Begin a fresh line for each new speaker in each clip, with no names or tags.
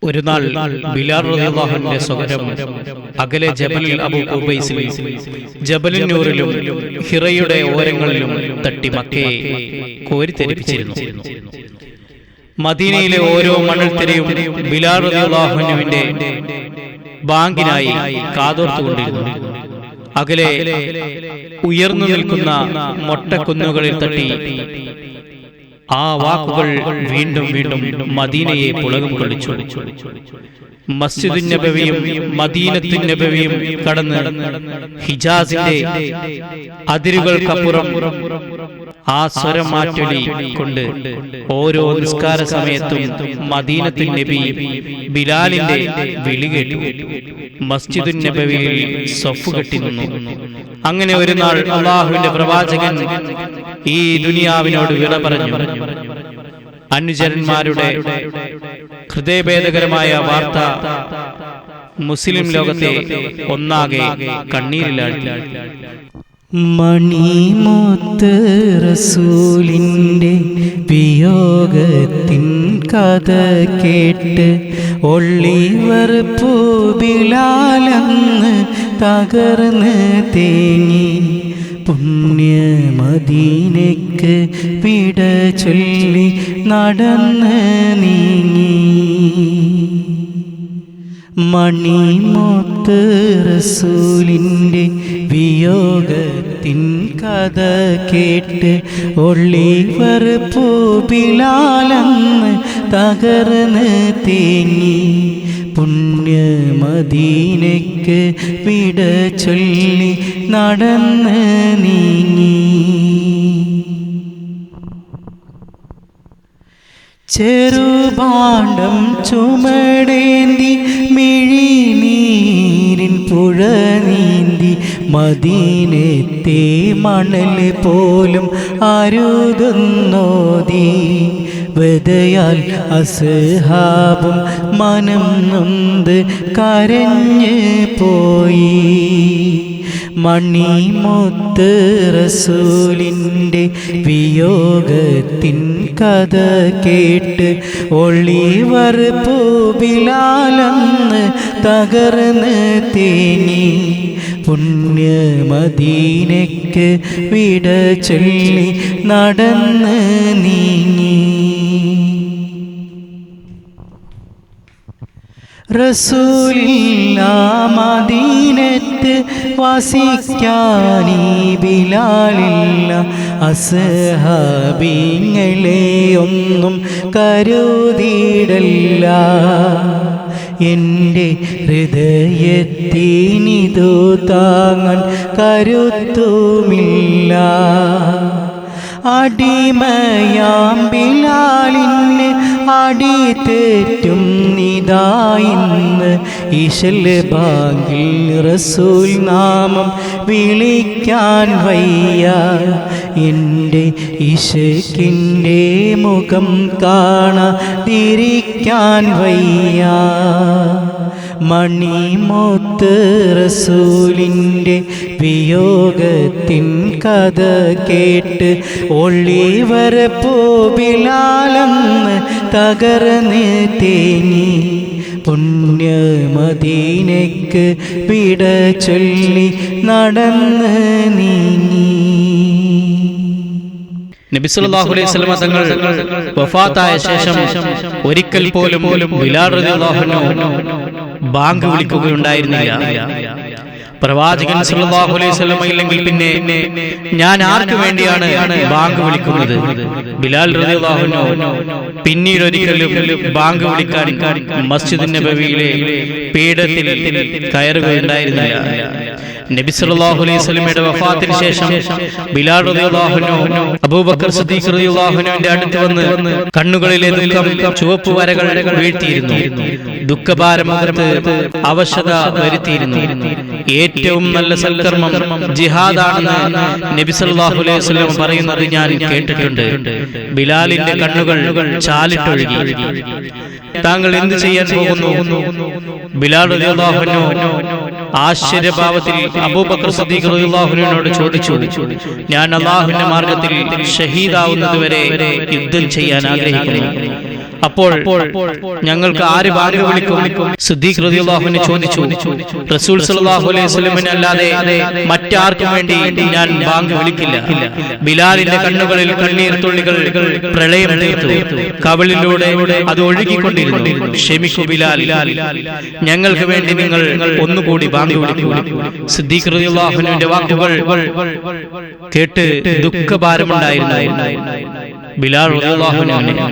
ഒരു നാൾ ബിലാൽ റളിയല്ലാഹു അൻഹുവിന്റെ സ്വരം അകലെ ജബലുൽ അബൂ ഖുബൈസിൽ ജബലുൻ നൂറിലും ഹിറയുടെ ഓരങ്ങളിലും തട്ടി മക്കയെ കോരിത്തെരിപ്പിച്ചിരുന്നു. മദീനയിലെ ഓരോ മണൽത്തിരയും ബിലാൽ റളിയല്ലാഹു അൻഹുവിന്റെ ബാങ്കിനായി കാതോർത്തുകൊണ്ടിരുന്നു. അകലെ ഉയർന്നു നിൽക്കുന്ന മൊട്ടക്കുന്നുകളിൽ തട്ടി ആ വാക്കുകൾ വീണ്ടും വീണ്ടും മദീനയെ പുളകം കൊള്ളിച്ചു. മസ്ജിദുൻ നബവിയും മദീനത്തുൻ നബവിയും കടന്ന് ഹിജാസിന്റെ അതിരുകൾക്കപ്പുറം ആ സ്വരം മാറ്റൊലി കൊണ്ട് ഓരോ നിസ്കാര സമയത്തും മദീനത്തുൻ നബി ബിലാലിന്റെ വിളി കേട്ടു. മസ്ജിദുൻ നബവിയിൽ സഫ് കെട്ടി നിന്നു. അങ്ങനെ ഒരു നാൾ അല്ലാഹുവിന്റെ പ്രവാചകൻ ഈ ദുനിയാവിനോട് വിട പറഞ്ഞു. അനുചരന്മാരുടെ ഹൃദയഭേദകരമായ വാർത്ത മുസ്ലിം ലോകത്തെ ഒന്നാകെ കണ്ണീരിലാഴ്ത്തി.
മണിമുത്ത് റസൂലിൻ്റെ വിയോഗത്തിൻ കഥ കേട്ട് ഒളിവർ പൂബിലാലങ്ങ് തകർന്ന് തേങ്ങി. പുണ്യ മദീനയ്ക്ക് വിട ചൊല്ലി നടന്ന് നീങ്ങി. മണിമുത്ത് റസൂലിൻ്റെ വിയോഗത്തിൻ കഥ കേട്ട് ഒളിവർ പൂബിലാലങ്ങ് തകർന്ന് തേങ്ങി. പുണ്യ മദീനയ്ക്ക് വിട ചൊല്ലി നടന്ന് നീങ്ങി. ചെറുപാണ്ഡം ചുമടേന്തി മിഴിനീരിൻ പുഴ നീന്തി മദീനത്തെ മണൽ പോലും അരുതുന്നോതി. വെതയാൽ അസ്ഹാബും മനം നൊന്ത് കരഞ്ഞ് പോയി. മണിമുത്ത് റസൂലിൻ്റെ വിയോഗത്തിൻ കഥ കേട്ട് ഒളിവർ പൂബിലാലങ്ങ് തകർന്ന് തേങ്ങി. പുണ്യ മദീനയ്ക്ക് വിട ചൊല്ലി നടന്ന് നീങ്ങി. റസൂലില്ല മദീനത്ത് വസിക്കാനീ ബിലാലില്ല. അസ്ഹാബിങ്ങളെ ഒന്നും കരുതിയിടല്ല. എൻ്റെ ഹൃദയത്തിനിതു താങ്ങാൻ കരുത്തുമില്ല. അടിമയാം ബിലാലിന് അടിതെറ്റും നിതായിന്ന്. ഇശൽ ബാങ്കിൽ റസൂൽ നാമം വിളിക്കാൻ വയ്യ. എൻ്റെ ഇശക്കിൻ്റെ മുഖം കാണാതിരിക്കാൻ വയ്യ. മണിമുത്ത് റസൂലിൻ്റെ വിയോഗത്തിൻ കഥ കേട്ട് ഒളിവർ പൂബിലാലങ്ങ് തകർന്ന് തേങ്ങി. പുണ്യ മദീനയ്ക്ക് വിട ചൊല്ലി നടന്ന് നീങ്ങി.
നബി സല്ലല്ലാഹു അലൈഹി വസല്ലം തങ്ങൾ വഫാത്തായ ശേഷം ഒരിക്കൽ പോലും ബിലാൽ റളിയല്ലാഹു അൻഹു ബാങ്ക് വിളിക്കുകയുണ്ടായിരുന്നില്ല. പ്രവാചകൻ സല്ലല്ലാഹു അലൈഹി വസല്ലം ഇല്ലെങ്കിൽ പിന്നെ ഞാൻ ആർക്ക് വേണ്ടിയാണ് ബാങ്ക് വിളിക്കുന്നത്? ബിലാൽ റളിയല്ലാഹു അൻഹു പിന്നീട് ഒരിക്കലും ബാങ്ക് വിളിക്കാൻ മസ്ജിദുൻ നബവിയിലെ പീഠത്തിൽ കയറുകയുണ്ടായിരുന്നില്ല. നബി സല്ലല്ലാഹു അലൈഹി വസല്ലമയുടെ വഫാത്തിന് ശേഷം ബിലാൽ റളിയല്ലാഹു അൻഹു അബൂബക്കർ സിദ്ദീഖ് റളിയല്ലാഹു അൻഹുവിന്റെ അടുത്ത് വന്ന് കണ്ണുകളിലെ ദുഃഖം ചുവപ്പ് വരകൾ വീഴ്ത്തിയിരുന്നു. ദുഃഖഭാരമകത്ത് അവശത വരുത്തിയിരുന്നു. ഏറ്റവും നല്ല സൽക്കർമ്മം ജിഹാദാണെന്ന് നബി സല്ലല്ലാഹു അലൈഹി വസല്ലം പറയുന്നത് ഞാൻ കേട്ടിട്ടുണ്ട്. ബിലാലിന്റെ കണ്ണുകൾ ചാലിട്ടൊഴുകി. താങ്കൾ എന്ത് ചെയ്യാൻ പോകുന്നു? ബിലാൽ റളിയല്ലാഹു അൻഹു ആശ്ചര്യഭാവത്തിൽ അബൂബക്കർ സിദ്ദീഖ് റളിയല്ലാഹു അൻഹുവിനോട് ചോദിച്ചു, ഞാൻ അല്ലാഹുവിന്റെ മാർഗത്തിൽ ഷഹീദാവുന്നതുവരെ യുദ്ധം ചെയ്യാൻ ആഗ്രഹിക്കുന്നു. അപ്പോൾ ഞങ്ങൾക്ക് ആര് ബാങ്ക് വിളിക്കും? സിദ്ദീഖ് റളിയല്ലാഹു അൻഹു ചോദിച്ചു, റസൂൽ സല്ലല്ലാഹു അലൈഹി വസല്ലമനെ അല്ലാതെ മറ്റാർക്കും വേണ്ടി ഞാൻ ബാങ്ക് വിളിക്കില്ല. ബിലാലിന്റെ കണ്ണുകളിൽ കണ്ണീർ തുള്ളികൾ പ്രളയം തീർത്തു. കവിളിലൂടെ അത് ഒഴുകിക്കൊണ്ടിരുന്നു. ക്ഷമിക്കൂ ബിലാൽ, ഞങ്ങൾക്ക് വേണ്ടി നിങ്ങൾ ഒന്നുകൂടി ബാങ്ക് വിളിക്കൂ. സിദ്ദീഖ് റളിയല്ലാഹു അൻഹുവിന്റെ വാക്കുകൾ കേട്ട് ദുഃഖഭാരമുണ്ടായിരുന്നു ബിലാൽ റളിയല്ലാഹു അൻഹുവിന്.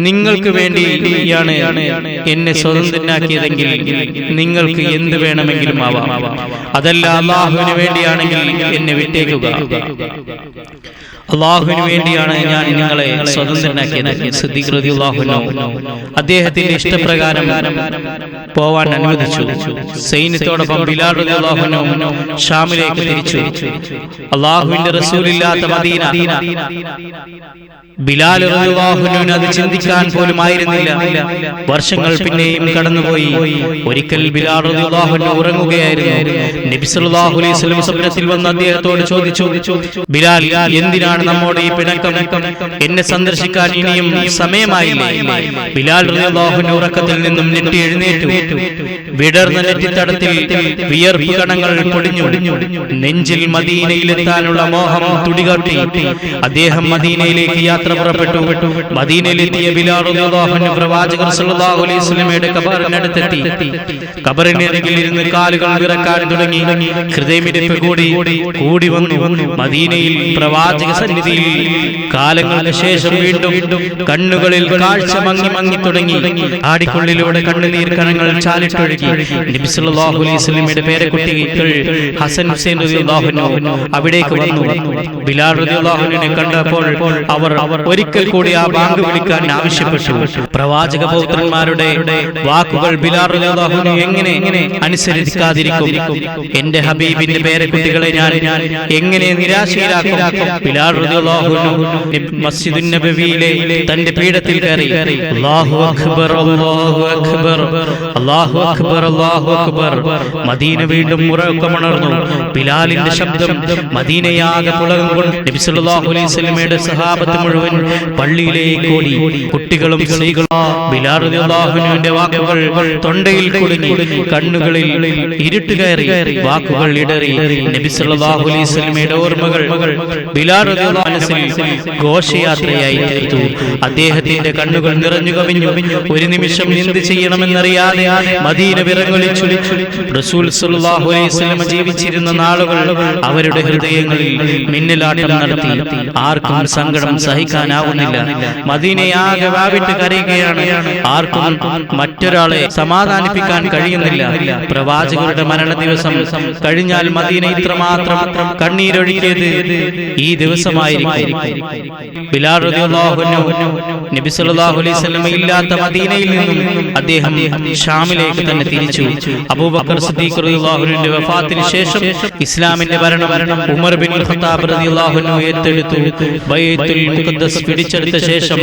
നിങ്ങൾക്ക് വേണ്ടിയാണ് എന്നെ സ്വതന്ത്രനാക്കിയതെങ്കിൽ നിങ്ങൾക്ക് എന്ത് വേണമെങ്കിലും ആവാം. അതല്ല അല്ലാഹുവിന് വേണ്ടിയാണെങ്കിൽ എന്നെ വിട്ടേക്കുക. അല്ലാഹുവിന് വേണ്ടിയാണ് ഞാൻ നിങ്ങളെ സ്വതന്ത്രനാക്കിയത്. സിദ്ദീഖ് റളിയല്ലാഹു അൻഹു അദ്ദേഹത്തിന്റെ ഇഷ്ടപ്രകാരം പോവാൻ അനുവദിച്ചു. സൈന്യത്തോടൊപ്പം ബിലാൽ റളിയല്ലാഹു അൻഹു ഷാമിലേക്ക് തിരിച്ചു. അല്ലാഹുവിന്റെ റസൂലില്ലാത്ത മദീന ബിലാൽ റളിയല്ലാഹു അൻഹുവിന് അത് ചിന്തിക്കാൻ പോലും ആയിരുന്നില്ല. വർഷങ്ങൾ പിന്നെയും കടന്നുപോയി. ഒരിക്കൽ ബിലാൽ റളിയല്ലാഹു അൻഹു ഉറങ്ങുകയായിരുന്നു. നബി സല്ലല്ലാഹു അലൈഹി വസല്ലം സ്വപ്നത്തിൽ വന്ന് അദ്ദേഹത്തോട് ചോദിച്ചു, ബിലാൽ, എന്തിനാണ് നമ്മോട് ഈ പിണക്കം? എന്നെ സന്ദർശിക്കാൻ ഇനിയും സമയമായില്ലേ? ബിലാൽ റളിയല്ലാഹു അൻഹു ഉറക്കത്തിൽ നിന്നും ഞെട്ടി എഴുന്നേറ്റു. വിടർന്ന നെറ്റിത്തടത്തിൽ വിയർപ്പ് കണങ്ങൾ പൊടിഞ്ഞു. നെഞ്ചിൽ മദീനയിലെത്താനുള്ള മോഹം തുടികാട്ടി. അദ്ദേഹം മദീനയിലേക്ക് യാത്ര പുറപ്പെട്ടു. മദീനയിലെത്തിയ ബിലാൽ റളിയല്ലാഹു അൻഹു പ്രവാചകർ സല്ലല്ലാഹു അലൈഹി വസല്ലമയുടെ ഖബറിനടുത്തെത്തി. ഖബറിനരികിൽ ഇരുന്ന് കാലുകൾ വിറക്കാൻ തുടങ്ങി. ഹൃദയമിടിപ്പ് കൂടി വന്നു. മദീനയിൽ പ്രവാചക സന്നിധിയിൽ കാലങ്ങൾക്ക് ശേഷം വീണ്ടും കണ്ണുകളിൽ കാഴ്ച മങ്ങി തുടങ്ങി. ആടിക്കുള്ളിലൂടെ കണ്ണുനീർ കണങ്ങൾ ചാലിട്ടൊഴുകി. നബി സല്ലല്ലാഹു അലൈഹി വസല്ലമയുടെ പേരക്കുട്ടികൾ ഹസൻ ഹുസൈൻ റളിയല്ലാഹു അൻഹു അവിടേക്ക് വന്നു. ബിലാൽ റളിയല്ലാഹു അൻഹുവിനെ കണ്ടപ്പോൾ അവർ ഒരിക്കൽ കൂടി ആ ബാങ്ക് വിളിക്കാൻ ആവശ്യപ്പെട്ടു. പ്രവാചക പൗത്രന്മാരുടെ വാക്കുകൾ ബിലാൽ റളിയല്ലാഹു അൻഹു എങ്ങനെ അനുസരിക്കാതിരിക്കും? എന്റെ ഹബീബിന്റെ പേരക്കുട്ടികളെ ഞാൻ എങ്ങനെ നിരാശയിലാക്കും? ബിലാൽ റളിയല്ലാഹു അൻഹു മസ്ജിദുൻ നബവിയിലെ തന്റെ പീഠത്തിൽ കയറി അല്ലാഹു അക്ബർ അല്ലാഹു അക്ബർ അല്ലാഹു അക്ബർ അല്ലാഹു അക്ബർ. മദീന വീണ്ടും ഉറക്കമുണർന്നു. ബിലാലിന്റെ ശബ്ദം മദീനയാകെ പുളകം കൊണ്ട് നബി സല്ലല്ലാഹു അലൈഹി വസല്ലമയുടെ സഹാബത്ത് മുഴുവൻ പള്ളിയിലേക്ക് ഓടി. കുട്ടികളും സ്ത്രീകളും ബിലാൽ റളിയല്ലാഹു അൻഹുവിന്റെ വാക്കുകൾ തൊണ്ടയിൽ കുടുങ്ങി. കണ്ണുകളിൽ ഇരുട്ട് കയറി. വാക്കുകൾ ഇടറി. നബി സല്ലല്ലാഹു അലൈഹി വസല്ലമയുടെ ഓർമ്മകൾ ബിലാൽ റളിയല്ലാഹു അൻഹു ഘോഷയാത്രയായി തീർത്തു. അദ്ദേഹത്തിന്റെ കണ്ണുകൾ നിറഞ്ഞു കവിഞ്ഞു. ഒരു നിമിഷം എന്ത് ചെയ്യണമെന്നറിയാതെ മദീന വിറങ്ങലിച്ചു. റസൂൽ സല്ലല്ലാഹു അലൈഹി വസല്ലം ജീവിച്ചിരുന്ന നാളുകൾ അവരുടെ ഹൃദയങ്ങളിൽ മിന്നലാട്ടം നടത്തി. ആർക്കും സങ്കടം സഹിക്കാനാവുന്നില്ല. മദീനയാകെ വാവിട്ട് കരയുകയാണ്. ആർക്കും മറ്റൊരാളെ സമാധാനിപ്പിക്കാൻ കഴിയുന്നില്ല. പ്രവാചകരുടെ മരണ ദിവസം കഴിഞ്ഞാൽ മദീന ഇത്രമാത്രം കണ്ണീരൊഴുക്കിയത് ഈ ദിവസമായിരിക്കും. ബിലാൽ റളിയല്ലാഹു അൻഹു നബി സല്ലല്ലാഹു അലൈഹി വസല്ലം ഇല്ലാത്ത മദീനയിൽ നിന്നും അദ്ദേഹം ഷാമിലേക്ക് തന്നെ തിരിച്ചു. അബൂബക്കർ സിദ്ദീഖ് റളിയല്ലാഹു അൻഹുവിന്റെ വഫാത്തിന് ശേഷം ഇസ്ലാമിന്റെ ഭരണം ഉമർ ബിൻ ഖത്താബ് റളിയല്ലാഹു അൻഹു ഏറ്റെടുത്തു. ബൈത്തുൽ മുഖദ്ദസ് പിടിച്ചെടുത്ത ശേഷം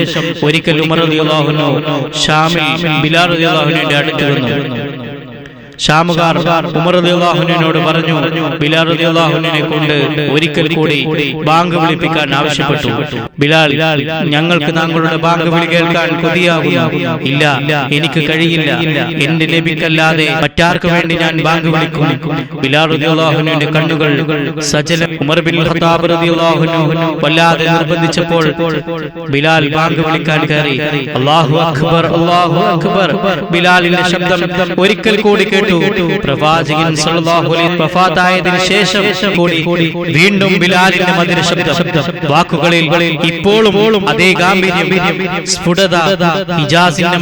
ഒരിക്കൽ ഉമർ റളിയല്ലാഹു അൻഹു ഷാമിൽ ബിലാൽ റളിയല്ലാഹു അൻഹുവിന്റെ അടുത്ത് വന്നു. ഷാമുകാർ ഉമർ റളിയല്ലാഹു അൻഹുവിനോട് പറഞ്ഞു, ബിലാൽ റളിയല്ലാഹു അൻഹുവിനെ കൊണ്ട് ഒരിക്കൽ കൂടി ബാങ്ക് വിളിപ്പിക്കാൻ ആവശ്യപ്പെട്ടു. ബിലാൽ, ഞങ്ങൾക്ക് താങ്കളുടെ ബാങ്ക് വിളി കേൾക്കാൻ കൊതിയാകുന്നു. ഇല്ല, എനിക്ക് കഴിയില്ല. എന്റെ നബിക്കല്ലാതെ മറ്റാർക്ക് വേണ്ടി ഞാൻ ബാങ്ക് വിളിക്കും? ബിലാൽ റളിയല്ലാഹു അൻഹുവിന്റെ കണ്ണുകൾ സജലം. ഉമർ ബിൻ ഖത്താബ് റളിയല്ലാഹു അൻഹു വല്ലാതെ നിർബന്ധിച്ചപ്പോൾ ബിലാൽ ബാങ്ക് വിളിക്കാൻ കയറി. അല്ലാഹു അക്ബർ അല്ലാഹു അക്ബർ. ബിലാലിന്റെ ശബ്ദം ഒരിക്കൽ കൂടി കേട്ടു. പ്രവാചകൻ സല്ലല്ലാഹു അലൈഹി വഫാത്തായതിനു ശേഷം കൂടി വീണ്ടും ബിലാലിന്റെ മധുര ശബ്ദം. വാക്കുകളിൽ ഇപ്പോഴും അതേ ഗാംഭീര്യം, സ്ഫുടത. ഹിജാസിന്റെ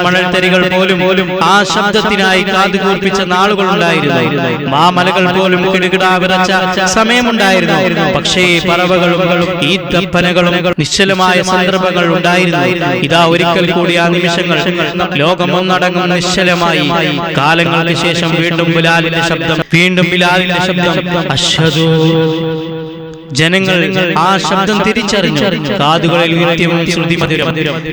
മണൽത്തരികൾ പോലും ആ ശബ്ദത്തിനായി കാതുകൂർപ്പിച്ച നാളുകളുണ്ടായിരുന്നു. മാമലകൾ പോലും കിടുകിടാ വിറച്ച സമയമുണ്ടായിരുന്നു. പക്ഷേ പറവകളും ഈ തപ്പനകളും നിശ്ചലമായ സന്ദർഭങ്ങൾ ഉണ്ടായിരുന്നു. ഇതാ ഒരിക്കൽ കൂടി ആ നിമിഷങ്ങൾ ലോകമൊന്നടങ്ങും നിശ്ചലമായി. കാലങ്ങൾക്ക് ശേഷം വീണ്ടും ബിലാലിന്റെ ശബ്ദം. അശ്ഹദു ജനങ്ങൾ ആ ശബ്ദം തിരിച്ചറിഞ്ഞു. കാതുകളിൽ നിത്യവും ശ്രുതിമധുരം.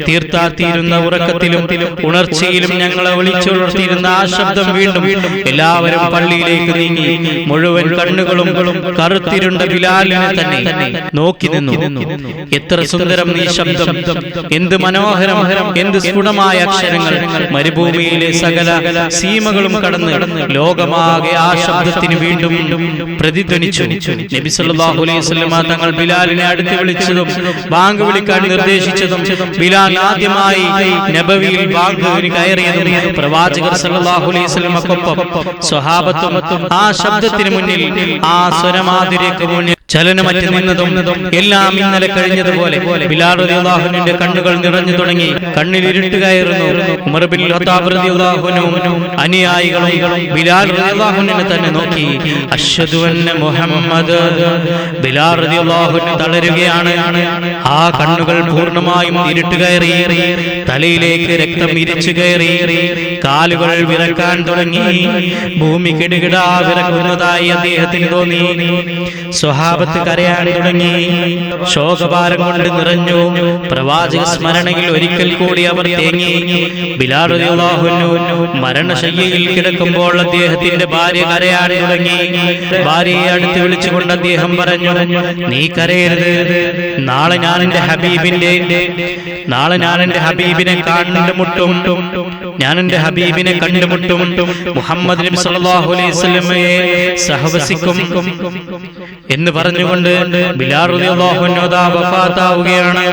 തീർത്താത്തിയിരുന്ന ഉറക്കത്തിലും ഉണർച്ചയിലും ഞങ്ങളെ വിളിച്ചുണർത്തിയിരുന്ന ആ ശബ്ദം വീണ്ടും. എല്ലാവരും പള്ളിയിലേക്ക് നീങ്ങി. മുഴുവൻ കണ്ണുകളും കറുത്തിരുണ്ട ബിലാലിനെ തന്നെ നോക്കി നിന്നു. എത്ര സുന്ദരം ഈ ശബ്ദം, എന്ത് മനോഹരം, എന്ത് സ്ഫുടമായ അക്ഷരങ്ങൾ. മരുഭൂമിയിലെ സകല സീമകളും കടന്ന് ലോകമാകെ ആ ശബ്ദത്തിന് വീണ്ടും പ്രതിധ്വനിച്ചു. നബി സല്ലല്ലാഹു അലൈഹി വസല്ലം തങ്ങൾ ബിലാലിനെ അടുത്ത് വിളിച്ചതും ബാങ്ക് വിളിക്കാൻ നിർദ്ദേശിച്ചതും ബിലാൽ ആദ്യമായി നബവിയിൽ ബാങ്ക് കയറിയതും പ്രവാചകർ സല്ലല്ലാഹു അലൈഹി വസല്ലമക്കൊപ്പം സ്വഹാബത്തും ആ ശബ്ദത്തിന് മുന്നിൽ, ആ സ്വരമാധുര്യക്ക് മുന്നിൽ ചലനമറ്റ് നിന്നതും എല്ലാം ഇന്നലെ കഴിഞ്ഞതുപോലെ. ബിലാൽ റളിയല്ലാഹു അൻഹുവിന്റെ കണ്ണുകൾ നിറഞ്ഞു തുടങ്ങി. കണ്ണിൽ ഇരുട്ട് കയറുന്നു. ഉമർ ബിൻ ഖത്താബ് റളിയല്ലാഹു അൻഹു അനുയായികളും ബിലാൽ റളിയല്ലാഹു അൻഹുവിനെ തന്നെ നോക്കി. അശ്ഹദു അന്ന മുഹമ്മദ്. ബിലാൽ റളിയല്ലാഹു അൻഹു തളരുകയാണ്. ആ കണ്ണുകൾ പൂർണ്ണമായും ഇരുട്ട് കയറി. തലയിലേക്ക് രക്തം ഇരിച്ചു കയറി. കാലുകൾ വിറക്കാൻ തുടങ്ങി. ഭൂമി കിടുകിടാ വിറക്കുന്നതായി അദ്ദേഹത്തിന് തോന്നി. സ്വഹാബത്ത് കരയാൻ തുടങ്ങി. ശോകഭാരം കൊണ്ട് നിറഞ്ഞു. പ്രവാചക സ്മരണയിൽ ഒരിക്കൽ കൂടി അവർ തേങ്ങി. ബിലാൽ റളിയല്ലാഹു അൻഹു മരണശയ്യയിൽ കിടക്കുമ്പോൾ അദ്ദേഹത്തിന്റെ ഭാര്യ കരയാൻ തുടങ്ങി. ഭാര്യയെ അടുത്ത് വിളിച്ചുകൊണ്ട് അദ്ദേഹം പറഞ്ഞു, നീ കരയരുത്. നാളെ ഞാൻ എന്റെ ഹബീബിനെ കണ്ടുമുട്ടും. ഞാൻ എന്റെ ഹബീബിനെ കണ്ടുമുട്ടും. മുഹമ്മദ് നബി സല്ലല്ലാഹു അലൈഹി വസല്ലമയെ സഹവസിക്കും എന്ന് പറഞ്ഞുകൊണ്ട് ബിലാൽ റളിയല്ലാഹു അൻഹു വഫാത്താവുകയാണ്.